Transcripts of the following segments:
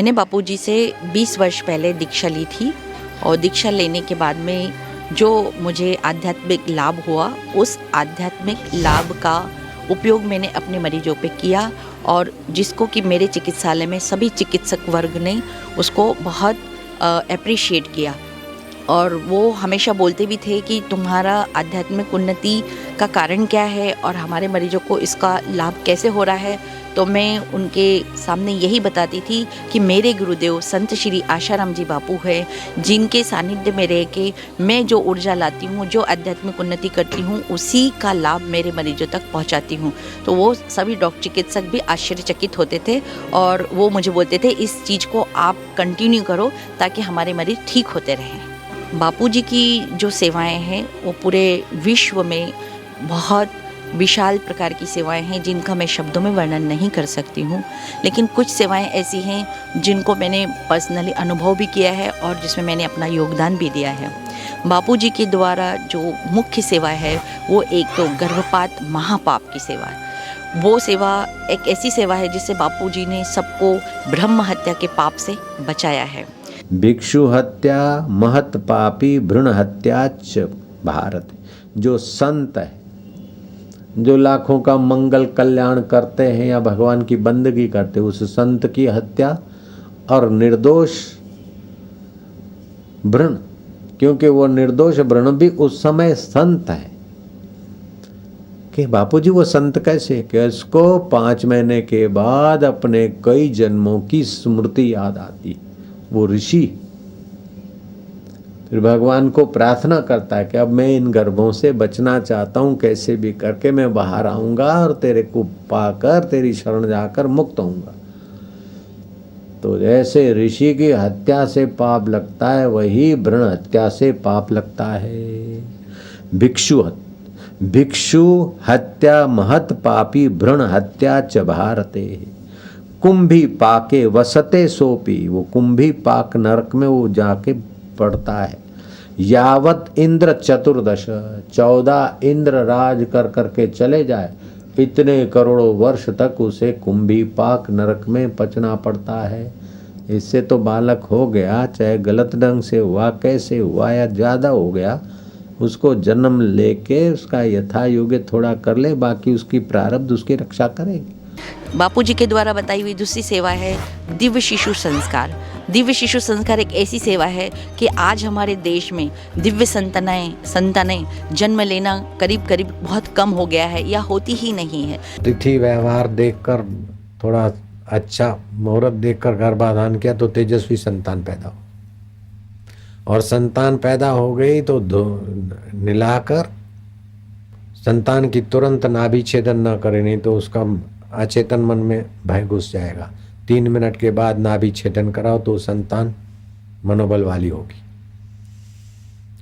मैंने बापूजी से 20 वर्ष पहले दीक्षा ली थी और दीक्षा लेने के बाद में जो मुझे आध्यात्मिक लाभ हुआ, उस आध्यात्मिक लाभ का उपयोग मैंने अपने मरीजों पे किया और जिसको कि मेरे चिकित्सालय में सभी चिकित्सक वर्ग ने उसको बहुत एप्रिशिएट किया और वो हमेशा बोलते भी थे कि तुम्हारा आध्यात्मिक उन्नति का कारण क्या है और हमारे मरीजों को इसका लाभ कैसे हो रहा है। तो मैं उनके सामने यही बताती थी कि मेरे गुरुदेव संत श्री आशाराम जी बापू है, जिनके सानिध्य में रह के मैं जो ऊर्जा लाती हूँ, जो आध्यात्मिक उन्नति करती हूँ, उसी का लाभ मेरे मरीजों तक पहुँचाती हूँ। तो वो सभी डॉक्टर चिकित्सक भी आश्चर्यचकित होते थे और वो मुझे बोलते थे इस चीज़ को आप कंटिन्यू करो ताकि हमारे मरीज ठीक होते रहें। बापूजी की जो सेवाएं हैं वो पूरे विश्व में बहुत विशाल प्रकार की सेवाएं हैं जिनका मैं शब्दों में वर्णन नहीं कर सकती हूँ, लेकिन कुछ सेवाएं ऐसी हैं जिनको मैंने पर्सनली अनुभव भी किया है और जिसमें मैंने अपना योगदान भी दिया है। बापूजी के द्वारा जो मुख्य सेवा है वो एक तो गर्भपात महापाप की सेवा है। वो सेवा एक ऐसी सेवा है जिससे बापूजी ने सबको ब्रह्म हत्या के पाप से बचाया है। भिक्षु हत्या महत पापी भ्रूण हत्या च भारत। जो संत है, जो लाखों का मंगल कल्याण करते हैं या भगवान की बंदगी करते हैं, उस संत की हत्या और निर्दोष भ्रूण, क्योंकि वो निर्दोष भ्रूण भी उस समय संत है। कि बापूजी वो संत कैसे, कि उसको 5 महीने के बाद अपने कई जन्मों की स्मृति याद आती। वो ऋषि फिर भगवान को प्रार्थना करता है कि अब मैं इन गर्भों से बचना चाहता हूँ, कैसे भी करके मैं बाहर आऊँगा और तेरे को पाकर तेरी शरण जाकर मुक्त होऊंगा। तो जैसे ऋषि की हत्या से पाप लगता है, वही भ्रूण हत्या से पाप लगता है। भिक्षु हत्या महत पापी भ्रूण हत्या च भारते। कुंभी पाके वसते सोपी, वो कुंभी पाक नरक में वो जाके पड़ता है। यावत इंद्र चतुर्दश, 14 इंद्र राज कर करके चले जाए, इतने करोड़ों वर्ष तक उसे कुंभी पाक नरक में पचना पड़ता है। इससे तो बालक हो गया, चाहे गलत ढंग से हुआ, कैसे हुआ या ज़्यादा हो गया, उसको जन्म लेके उसका यथा योग्य थोड़ा कर ले, बाकी उसकी प्रारब्ध उसकी रक्षा करेगी। बापूजी के द्वारा बताई हुई दूसरी सेवा है दिव्य शिशु संस्कार। दिव्य शिशु संस्कार एक ऐसी सेवा है कि आज हमारे देश में दिव्य संतानें जन्म लेना करीब करीब बहुत कम हो गया है या होती ही नहीं है। तिथि व्यवहार देखकर, थोड़ा अच्छा मुहूर्त देखकर गर्भाधान किया तो तेजस्वी संतान पैदा हो, और संतान पैदा हो गई तो निलाकर संतान की तुरंत नाभि छेदन न करे, नहीं तो उसका अचेतन मन में भय घुस जाएगा। 3 मिनट के बाद नाभि छेदन कराओ तो संतान मनोबल वाली होगी।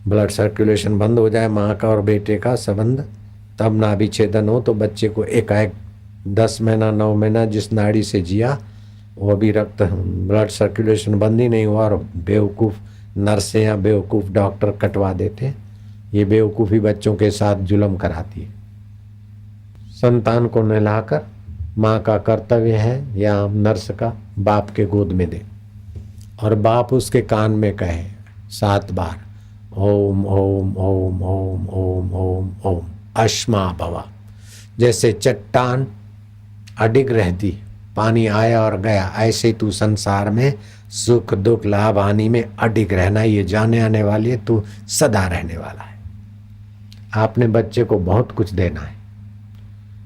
ब्लड सर्कुलेशन बंद हो जाए माँ का और बेटे का संबंध, तब नाभि छेदन हो तो बच्चे को एकाएक 10 महीना 9 महीना जिस नाड़ी से जिया वो भी रक्त ब्लड सर्कुलेशन बंद ही नहीं हुआ और बेवकूफ़ नर्सें या बेवकूफ़ डॉक्टर कटवा देते। ये बेवकूफ़ी बच्चों के साथ जुल्म कराती है। संतान को नहलाकर माँ का कर्तव्य है या नर्स का बाप के गोद में दे और बाप उसके कान में कहे 7 बार ओम ओम ओम ओम ओम ओम ओम अश्मा भवा। जैसे चट्टान अडिग रहती, पानी आया और गया, ऐसे ही तू संसार में सुख दुख लाभ हानि में अडिग रहना, ये जाने आने वाली है, तू सदा रहने वाला है। आपने बच्चे को बहुत कुछ देना है।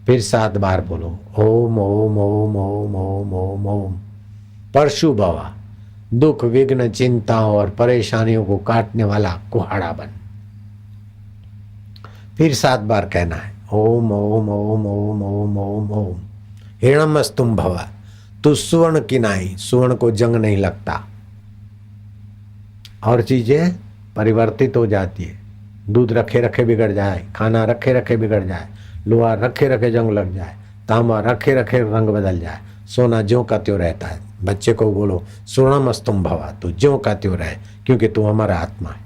फिर 7 बार बोलो ओम ओम ओम ओम ओम ओम ओम। परशु भवा, दुख विघ्न चिंताओं और परेशानियों को काटने वाला कुहाड़ा बन। फिर 7 बार कहना है ओम ओम ओम ओम ओम ओम ओम। हिरण्यमस्तुम भवा, तू सुवर्ण की नाई, सुवर्ण को जंग नहीं लगता और चीजें परिवर्तित हो जाती है। दूध रखे रखे बिगड़ जाए, खाना रखे रखे बिगड़ जाए, लोहा रखे रखे जंग लग जाए, तांबा रखे रखे रंग बदल जाए, सोना ज्यों का त्यों रहता है। बच्चे को बोलो सुवर्णमस्तुम भवा, तू ज्यों का त्यों रहे, क्योंकि तू हमारा आत्मा है।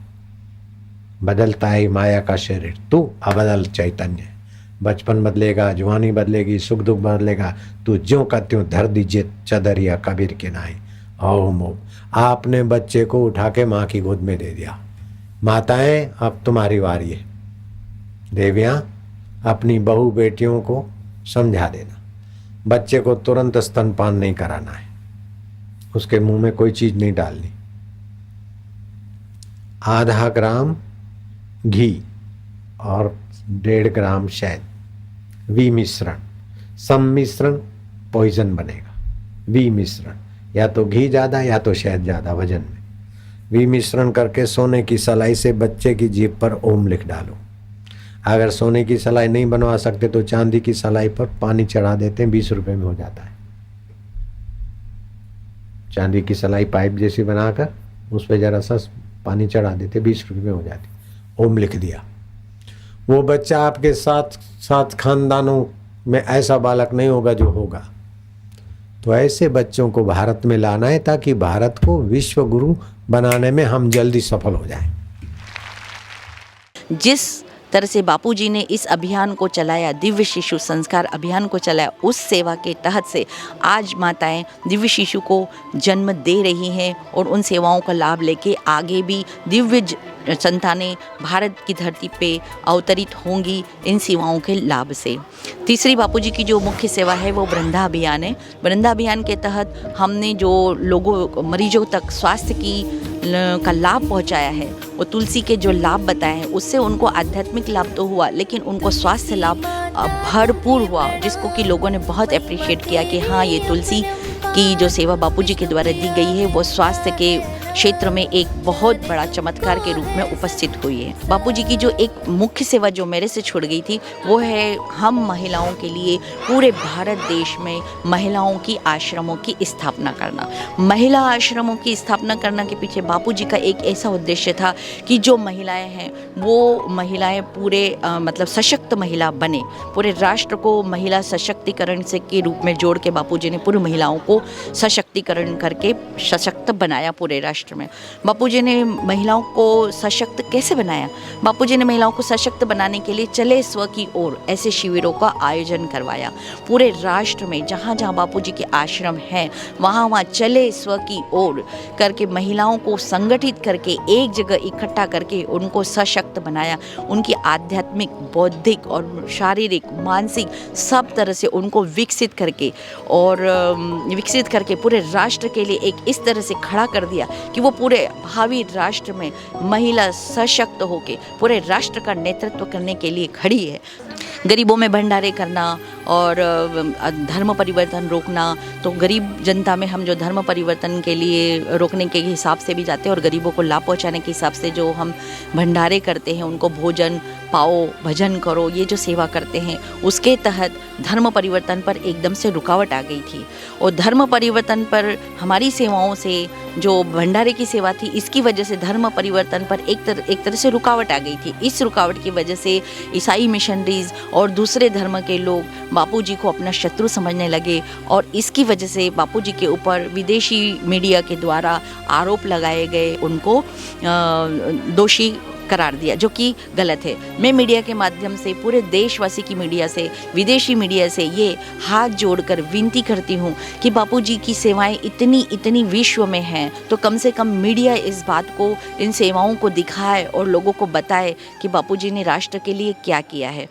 बदलता है माया का शरीर, तू अबदल चैतन्य है। बचपन बदलेगा, जवानी बदलेगी, सुख दुख बदलेगा, तू ज्यों का त्यों धर दीजिए चदरिया कबीर के नाई। ओम ओम। आपने बच्चे को उठा के माँ की गोद में दे दिया। माताएं, अब तुम्हारी बारी है। देवियां, अपनी बहू बेटियों को समझा देना, बच्चे को तुरंत स्तनपान नहीं कराना है, उसके मुंह में कोई चीज नहीं डालनी। आधा ग्राम घी और 1.5 ग्राम शहद, विमिश्रण। सम्मिश्रण पॉइजन बनेगा। विमिश्रण, या तो घी ज्यादा या तो शहद ज्यादा वजन में। विमिश्रण करके सोने की सलाई से बच्चे की जीभ पर ओम लिख डालो। अगर सोने की सलाई नहीं बनवा सकते तो चांदी की सलाई पर पानी चढ़ा देते हैं, 20 रुपए में हो जाता है। चांदी की सलाई पाइप जैसी बनाकर उस पर जरा सा पानी चढ़ा देते, 20 रुपए में हो जाती। ओम लिख दिया। वो बच्चा आपके साथ साथ खानदानों में ऐसा बालक नहीं होगा जो होगा। तो ऐसे बच्चों को भारत में लाना है ताकि भारत को विश्व गुरु बनाने में हम जल्दी सफल हो जाएं। जिस तरह से बापूजी ने इस अभियान को चलाया, दिव्य शिशु संस्कार अभियान को चलाया, उस सेवा के तहत से आज माताएं दिव्य शिशु को जन्म दे रही हैं और उन सेवाओं का लाभ लेके आगे भी दिव्य संतानें भारत की धरती पे अवतरित होंगी इन सेवाओं के लाभ से। तीसरी बापूजी की जो मुख्य सेवा है वो वृंदा अभियान है। वृंदा अभियान के तहत हमने जो लोगों मरीजों तक स्वास्थ्य की का लाभ पहुंचाया है, वो तुलसी के जो लाभ बताए हैं उससे उनको आध्यात्मिक लाभ तो हुआ लेकिन उनको स्वास्थ्य लाभ भरपूर हुआ, जिसको कि लोगों ने बहुत अप्रिशिएट किया कि हाँ, ये तुलसी की जो सेवा बापूजी के द्वारा दी गई है वो स्वास्थ्य के क्षेत्र में एक बहुत बड़ा चमत्कार के रूप में उपस्थित हुई है। बापूजी की जो एक मुख्य सेवा जो मेरे से छूट गई थी वो है हम महिलाओं के लिए पूरे भारत देश में महिलाओं की आश्रमों की स्थापना करना। महिला आश्रमों की स्थापना करने के पीछे बापूजी का एक ऐसा उद्देश्य था कि जो महिलाएं हैं वो महिलाएं पूरे मतलब सशक्त महिला बने। पूरे राष्ट्र को महिला सशक्तिकरण से के रूप में जोड़ के बापूजी ने पूरी महिलाओं को सशक्तिकरण करके सशक्त बनाया पूरे राष्ट्र में। बापूजी ने महिलाओं को सशक्त कैसे बनाया? बापूजी ने महिलाओं को सशक्त बनाने के लिए चले स्व की ओर ऐसे शिविरों का आयोजन करवाया। पूरे राष्ट्र में जहाँ जहाँ बापूजी के आश्रम हैं वहाँ वहाँ चले स्व की ओर करके महिलाओं को संगठित करके एक जगह इकट्ठा करके उनको सशक्त बनाया। उनकी आध्यात्मिक, बौद्धिक और शारीरिक, मानसिक सब तरह से उनको विकसित करके पूरे राष्ट्र के लिए एक इस तरह से खड़ा कर दिया कि वो पूरे भावी राष्ट्र में महिला सशक्त होके पूरे राष्ट्र का नेतृत्व करने के लिए खड़ी है। गरीबों में भंडारे करना और धर्म परिवर्तन रोकना, तो गरीब जनता में हम जो धर्म परिवर्तन के लिए रोकने के हिसाब से भी जाते हैं और गरीबों को लाभ पहुंचाने के हिसाब से जो हम भंडारे करते हैं, उनको भोजन पाओ, भजन करो, ये जो सेवा करते हैं उसके तहत धर्म परिवर्तन पर एकदम से रुकावट आ गई थी। और धर्म परिवर्तन पर हमारी सेवाओं से जो भंडारे की सेवा थी इसकी वजह से धर्म परिवर्तन पर एक तरह से रुकावट आ गई थी। इस रुकावट की वजह से ईसाई मिशनरीज और दूसरे धर्म के लोग बापूजी को अपना शत्रु समझने लगे और इसकी वजह से बापूजी के ऊपर विदेशी मीडिया के द्वारा आरोप लगाए गए, उनको दोषी करार दिया, जो कि गलत है। मैं मीडिया के माध्यम से पूरे देशवासी की मीडिया से, विदेशी मीडिया से ये हाथ जोड़कर विनती करती हूँ कि बापूजी की सेवाएं इतनी विश्व में हैं तो कम से कम मीडिया इस बात को, इन सेवाओं को दिखाए और लोगों को बताए कि बापूजी ने राष्ट्र के लिए क्या किया है।